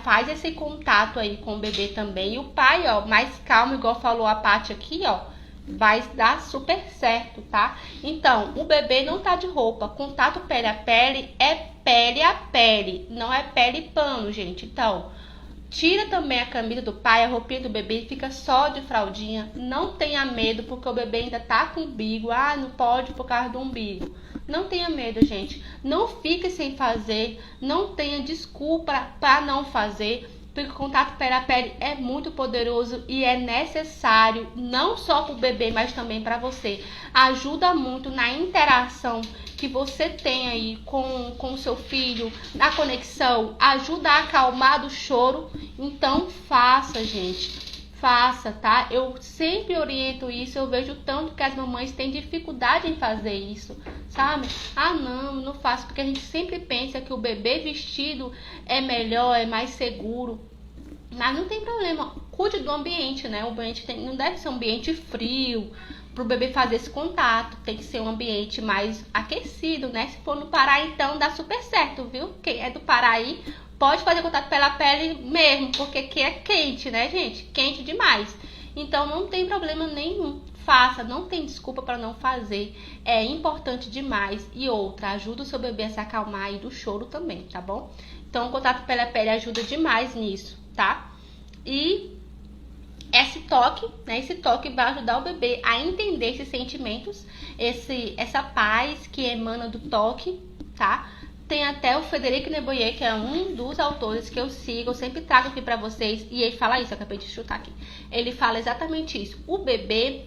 faz esse contato aí com o bebê também. E o pai, ó, mais calmo, igual falou a Paty aqui, ó, vai dar super certo, tá? Então, o bebê não tá de roupa. Contato pele a pele, não é pele e pano, gente. Então, tira também a camisa do pai, a roupinha do bebê, fica só de fraldinha. Não tenha medo, porque o bebê ainda tá com umbigo. Ah, não pode por causa do umbigo. Não tenha medo, gente. Não fique sem fazer. Não tenha desculpa para não fazer. Porque o contato pele a pele é muito poderoso e é necessário, não só para o bebê, mas também para você. Ajuda muito na interação que você tem aí com o seu filho, na conexão, ajuda a acalmar do choro. Então faça, gente. Faça, tá? Eu sempre oriento isso, eu vejo tanto que as mamães têm dificuldade em fazer isso, sabe? Ah, não faço, porque a gente sempre pensa que o bebê vestido é melhor, é mais seguro. Mas não tem problema, cuide do ambiente, né? O ambiente não deve ser um ambiente frio para o bebê fazer esse contato, tem que ser um ambiente mais aquecido, né? Se for no Pará, então dá super certo, viu? Quem é do Pará aí pode fazer contato pela pele mesmo, porque aqui é quente, né, gente? Quente demais. Então não tem problema nenhum. Faça, não tem desculpa para não fazer. É importante demais. E outra, ajuda o seu bebê a se acalmar aí do choro também, tá bom? Então o contato pele a pele ajuda demais nisso, tá? E esse toque, né? Esse toque vai ajudar o bebê a entender esses sentimentos, essa paz que emana do toque, tá? Tem até o Frederic Neboyer, que é um dos autores que eu sigo, eu sempre trago aqui pra vocês, e ele fala isso, eu acabei de chutar aqui. Ele fala exatamente isso. O bebê,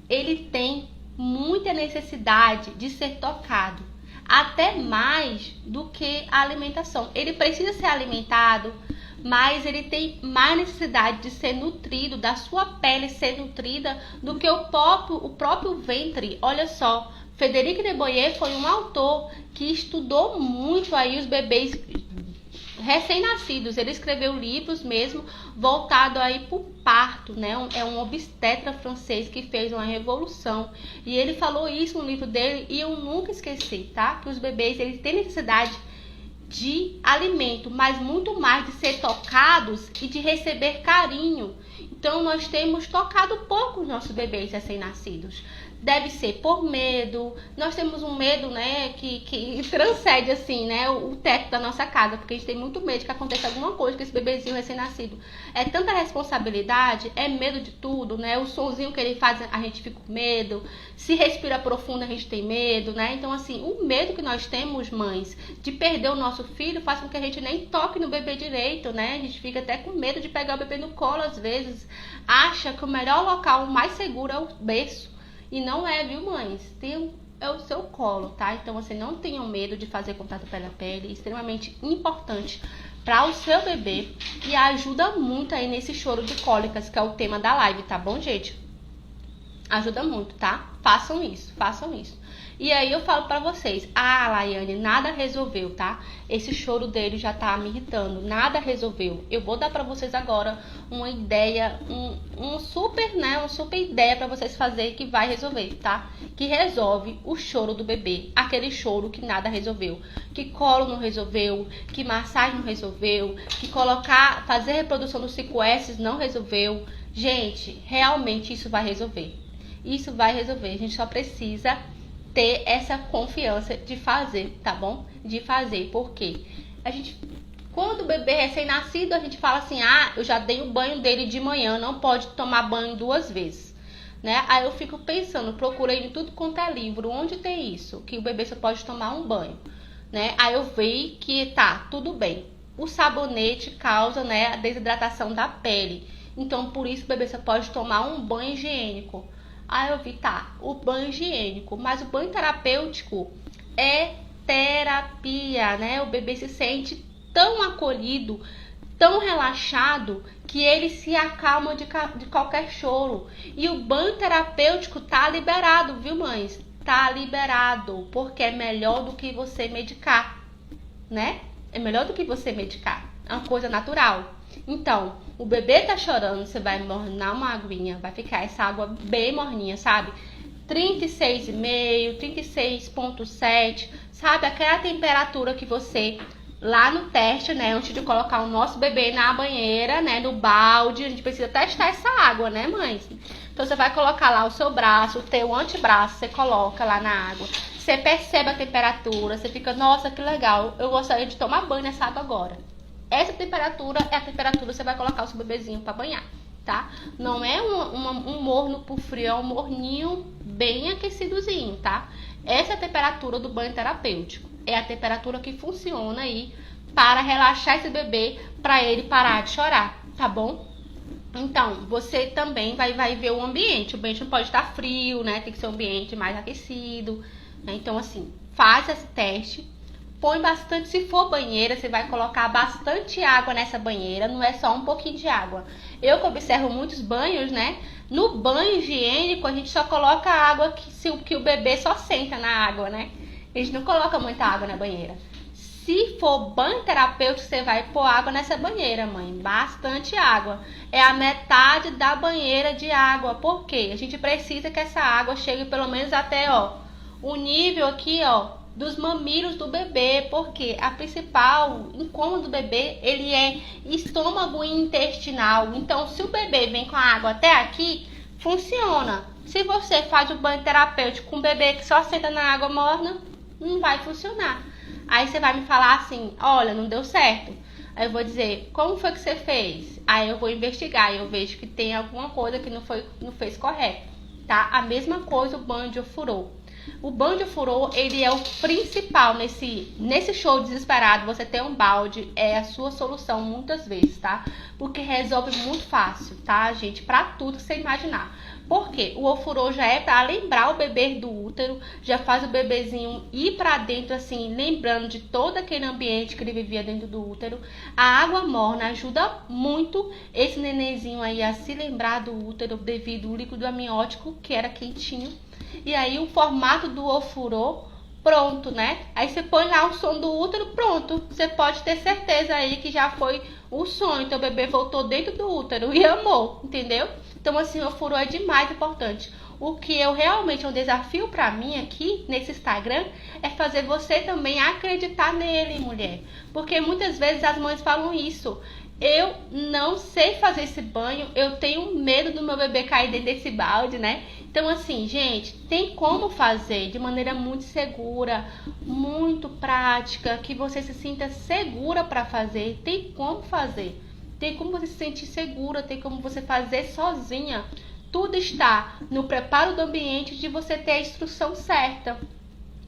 ele tem muita necessidade de ser tocado, até mais do que a alimentação. Ele precisa ser alimentado, mas ele tem mais necessidade de ser nutrido, da sua pele ser nutrida, do que o próprio ventre. Olha só, Frederic Neboyer foi um autor que estudou muito aí os bebês recém-nascidos. Ele escreveu livros mesmo voltado aí para o parto, né? É um obstetra francês que fez uma revolução. E ele falou isso no livro dele e eu nunca esqueci, tá? Que os bebês, eles têm necessidade de alimento, mas muito mais de ser tocados e de receber carinho. Então nós temos tocado pouco os nossos bebês recém-nascidos. Deve ser por medo. Nós temos um medo, né, que transcende, assim, né, o teto da nossa casa, porque a gente tem muito medo que aconteça alguma coisa com esse bebezinho recém-nascido. É tanta responsabilidade, é medo de tudo, né, o sonzinho que ele faz, a gente fica com medo. Se respira profundo, a gente tem medo, né. Então, assim, o medo que nós temos, mães, de perder o nosso filho, faz com que a gente nem toque no bebê direito, né. A gente fica até com medo de pegar o bebê no colo, às vezes. Acha que o melhor local, o mais seguro é o berço. E não é, viu, mães? É o seu colo, tá? Então, você não tenham medo de fazer contato pele a pele. Extremamente importante para o seu bebê. E ajuda muito aí nesse choro de cólicas, que é o tema da live, tá bom, gente? Ajuda muito, tá? Façam isso, façam isso. E aí eu falo pra vocês, Laiane, nada resolveu, tá? Esse choro dele já tá me irritando, nada resolveu. Eu vou dar pra vocês agora uma ideia, uma super ideia pra vocês fazerem que vai resolver, tá? Que resolve o choro do bebê, aquele choro que nada resolveu. Que colo não resolveu, que massagem não resolveu, que fazer reprodução dos 5S não resolveu. Gente, realmente isso vai resolver. Isso vai resolver, a gente só precisa ter essa confiança de fazer, tá bom? De fazer, porque quando o bebê é recém-nascido, a gente fala assim, eu já dei o banho dele de manhã, não pode tomar banho 2 vezes, né? Aí eu fico pensando, procurei em tudo quanto é livro, onde tem isso, que o bebê só pode tomar um banho, né? Aí eu vi que tá, tudo bem. O sabonete causa, né, a desidratação da pele, então por isso o bebê só pode tomar um banho higiênico. Aí eu vi, tá, o banho higiênico, mas o banho terapêutico é terapia, né? O bebê se sente tão acolhido, tão relaxado, que ele se acalma de qualquer choro. E o banho terapêutico tá liberado, viu, mães? Tá liberado, porque é melhor do que você medicar, né? É melhor do que você medicar, é uma coisa natural. Então, o bebê tá chorando, você vai mornar uma aguinha, vai ficar essa água bem morninha, sabe? 36,5, 36,7, sabe? Aquela temperatura que você, lá no teste, né, antes de colocar o nosso bebê na banheira, né, no balde, a gente precisa testar essa água, né, mães? Então, você vai colocar lá o seu braço, o teu antebraço, você coloca lá na água. Você percebe a temperatura, você fica, nossa, que legal, eu gostaria de tomar banho nessa água agora. Essa temperatura é a temperatura que você vai colocar o seu bebezinho para banhar, tá? Não é um morno pro frio, é um morninho bem aquecidozinho, tá? Essa é a temperatura do banho terapêutico. É a temperatura que funciona aí para relaxar esse bebê, para ele parar de chorar, tá bom? Então, você também vai ver o ambiente. O ambiente não pode estar frio, né? Tem que ser um ambiente mais aquecido, né? Então, assim, faz esse teste. Põe bastante, se for banheira, você vai colocar bastante água nessa banheira, não é só um pouquinho de água. Eu que observo muitos banhos, né? No banho higiênico, a gente só coloca água que o bebê só senta na água, né? A gente não coloca muita água na banheira. Se for banho terapêutico, você vai pôr água nessa banheira, mãe. Bastante água. É a metade da banheira de água. Por quê? A gente precisa que essa água chegue pelo menos até, o nível aqui, dos mamilos do bebê, porque a principal incômodo do bebê, ele é estômago e intestinal. Então, se o bebê vem com a água até aqui, funciona. Se você faz o banho terapêutico com um bebê que só senta na água morna, não vai funcionar. Aí você vai me falar assim, olha, não deu certo. Aí eu vou dizer, como foi que você fez? Aí eu vou investigar e eu vejo que tem alguma coisa que não fez correto, tá? A mesma coisa o banho de ofurô. O banho de ofurô, ele é o principal nesse show desesperado. Você ter um balde é a sua solução muitas vezes, tá? Porque resolve muito fácil, tá, gente? Pra tudo que você imaginar. Por quê? O ofurô já é pra lembrar o bebê do útero, já faz o bebezinho ir pra dentro, assim, lembrando de todo aquele ambiente que ele vivia dentro do útero. A água morna ajuda muito esse nenenzinho aí a se lembrar do útero devido ao líquido amniótico, que era quentinho. E aí o formato do ofurô, pronto, né? Aí você põe lá o som do útero, pronto. Você pode ter certeza aí que já foi o sonho. Então o bebê voltou dentro do útero e amou, entendeu? Então assim, o ofurô é demais importante. O que eu realmente é um desafio pra mim aqui nesse Instagram é fazer você também acreditar nele, mulher. Porque muitas vezes as mães falam isso. eu não sei fazer esse banho, eu tenho medo do meu bebê cair dentro desse balde, né? Então, assim, gente, tem como fazer de maneira muito segura, muito prática, que você se sinta segura para fazer. Tem como fazer. Tem como você se sentir segura, tem como você fazer sozinha. Tudo está no preparo do ambiente, de você ter a instrução certa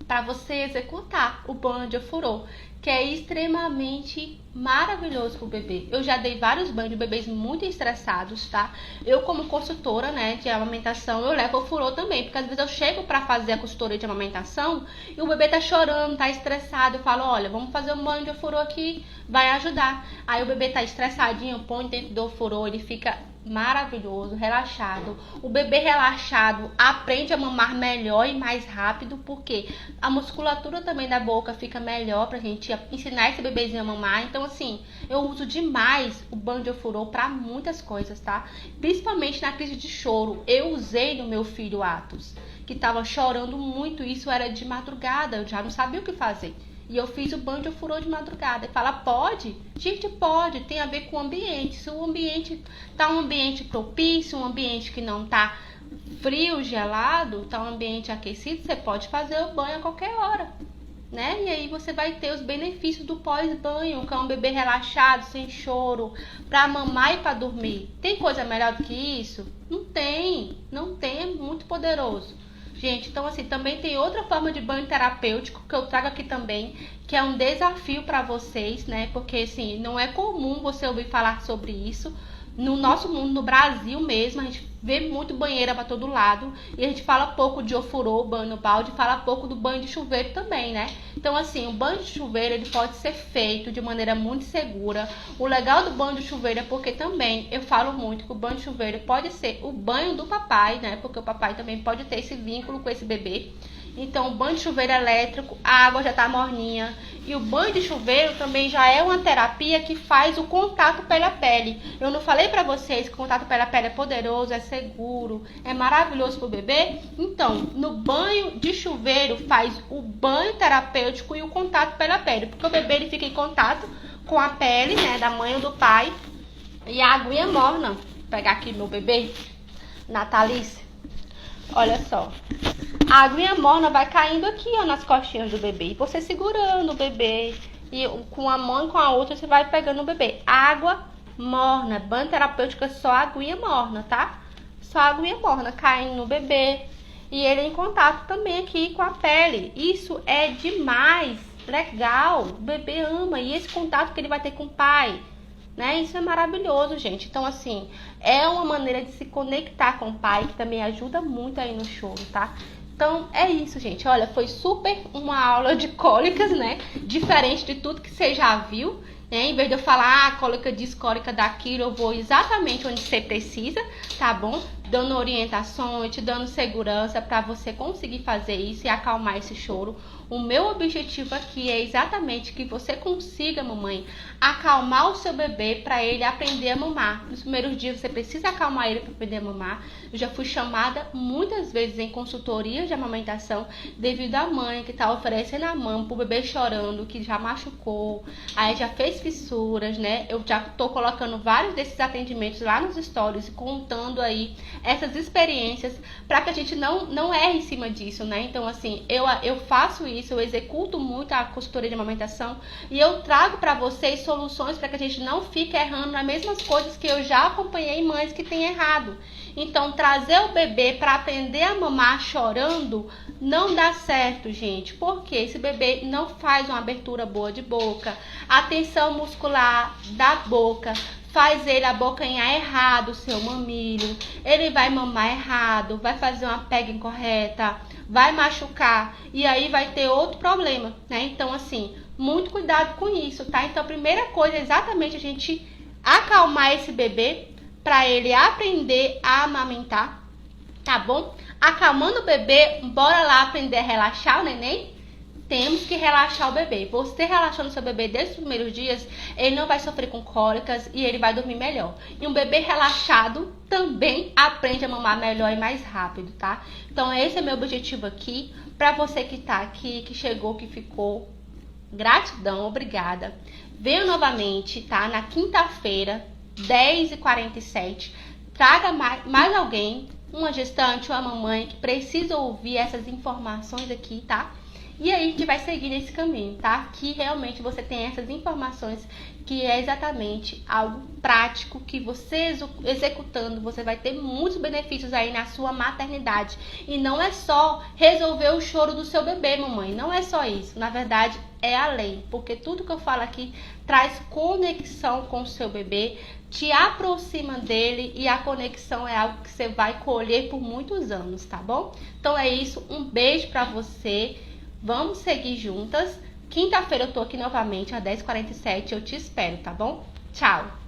para você executar o banho de ofurô, que é extremamente maravilhoso pro bebê. Eu já dei vários banhos de bebês muito estressados, tá? Eu, como consultora, né, de amamentação, eu levo ofurô também, porque às vezes eu chego para fazer a consultoria de amamentação e o bebê tá chorando, tá estressado, eu falo, olha, vamos fazer um banho de ofurô aqui, vai ajudar. Aí o bebê tá estressadinho, põe dentro do ofurô, ele fica maravilhoso, relaxado. O bebê relaxado aprende a mamar melhor e mais rápido, porque a musculatura também da boca fica melhor pra gente ensinar esse bebezinho a mamar. Então, assim, eu uso demais o banho de ofurô pra muitas coisas, tá? Principalmente na crise de choro. Eu usei no meu filho Atos, que tava chorando muito, isso era de madrugada, eu já não sabia o que fazer. E eu fiz o banho de ofurô de madrugada. Ele fala, pode? Gente, pode. Tem a ver com o ambiente. Se o ambiente tá um ambiente propício, um ambiente que não tá frio, gelado, tá um ambiente aquecido, você pode fazer o banho a qualquer hora, né? E aí você vai ter os benefícios do pós-banho, que é um bebê relaxado, sem choro, pra mamar e pra dormir. Tem coisa melhor do que isso? Não tem. Não tem, é muito poderoso. Gente, então assim, também tem outra forma de banho terapêutico que eu trago aqui também, que é um desafio para vocês, né? Porque assim, não é comum você ouvir falar sobre isso. No nosso mundo, no Brasil mesmo, a gente vê muito banheira para todo lado. E a gente fala pouco de ofurô, banho no balde, fala pouco do banho de chuveiro também, né? Então assim, o banho de chuveiro, ele pode ser feito de maneira muito segura. O legal do banho de chuveiro é porque também, eu falo muito que o banho de chuveiro pode ser o banho do papai, né? Porque o papai também pode ter esse vínculo com esse bebê. Então, o banho de chuveiro elétrico, a água já tá morninha. E o banho de chuveiro também já é uma terapia que faz o contato pele a pele. Eu não falei pra vocês que o contato pele a pele é poderoso, é seguro, é maravilhoso pro bebê? Então, no banho de chuveiro faz o banho terapêutico e o contato pele a pele. Porque o bebê, ele fica em contato com a pele, né, da mãe ou do pai. E a aguinha morna. Vou pegar aqui meu bebê, Natalice. Olha só. A aguinha morna vai caindo aqui, ó, nas costinhas do bebê. E você segurando o bebê. E com a mão e com a outra você vai pegando o bebê. Água morna. Banho terapêutico é só aguinha morna, tá? Só aguinha morna caindo no bebê. E ele em contato também aqui com a pele. Isso é demais. Legal. O bebê ama. E esse contato que ele vai ter com o pai, né? Isso é maravilhoso, gente. Então, assim, é uma maneira de se conectar com o pai, que também ajuda muito aí no choro, tá? Então, é isso, gente. Olha, foi super uma aula de cólicas, né? Diferente de tudo que você já viu, né? Em vez de eu falar, cólica disso, cólica daquilo, eu vou exatamente onde você precisa, tá bom? Dando orientações, te dando segurança para você conseguir fazer isso e acalmar esse choro. O meu objetivo aqui é exatamente que você consiga, mamãe, acalmar o seu bebê para ele aprender a mamar. Nos primeiros dias você precisa acalmar ele para aprender a mamar. Eu já fui chamada muitas vezes em consultorias de amamentação devido à mãe que está oferecendo a mão pro bebê chorando, que já machucou, aí já fez fissuras, né? Eu já tô colocando vários desses atendimentos lá nos stories, contando aí essas experiências para que a gente não erre em cima disso, né? Então, assim, eu faço isso, eu executo muito a consultoria de amamentação e eu trago para vocês soluções para que a gente não fique errando nas mesmas coisas que eu já acompanhei mães que têm errado. Então, trazer o bebê para aprender a mamar chorando não dá certo, gente, porque esse bebê não faz uma abertura boa de boca, a tensão muscular da boca faz ele abocanhar errado o seu mamilo, ele vai mamar errado, vai fazer uma pega incorreta, vai machucar e aí vai ter outro problema, né? Então, assim, muito cuidado com isso, tá? Então, a primeira coisa é exatamente a gente acalmar esse bebê para ele aprender a amamentar, tá bom? Acalmando o bebê, bora lá aprender a relaxar o neném? Temos que relaxar o bebê. Você relaxando o seu bebê desde os primeiros dias, ele não vai sofrer com cólicas e ele vai dormir melhor. E um bebê relaxado também aprende a mamar melhor e mais rápido, tá? Então esse é meu objetivo aqui. Pra você que tá aqui, que chegou, que ficou, Gratidão, obrigada. Venha novamente, tá? Na quinta-feira, 10h47. Traga mais alguém, uma gestante, uma mamãe que precisa ouvir essas informações aqui, tá? E aí a gente vai seguir nesse caminho, tá? Que realmente você tem essas informações, que é exatamente algo prático, que você executando, você vai ter muitos benefícios aí na sua maternidade. E não é só resolver o choro do seu bebê, mamãe. Não é só isso. Na verdade, é além. Porque tudo que eu falo aqui traz conexão com o seu bebê, te aproxima dele, e a conexão é algo que você vai colher por muitos anos, tá bom? Então é isso. Um beijo pra você. Vamos seguir juntas. Quinta-feira eu tô aqui novamente às 10h47. Eu te espero, tá bom? Tchau!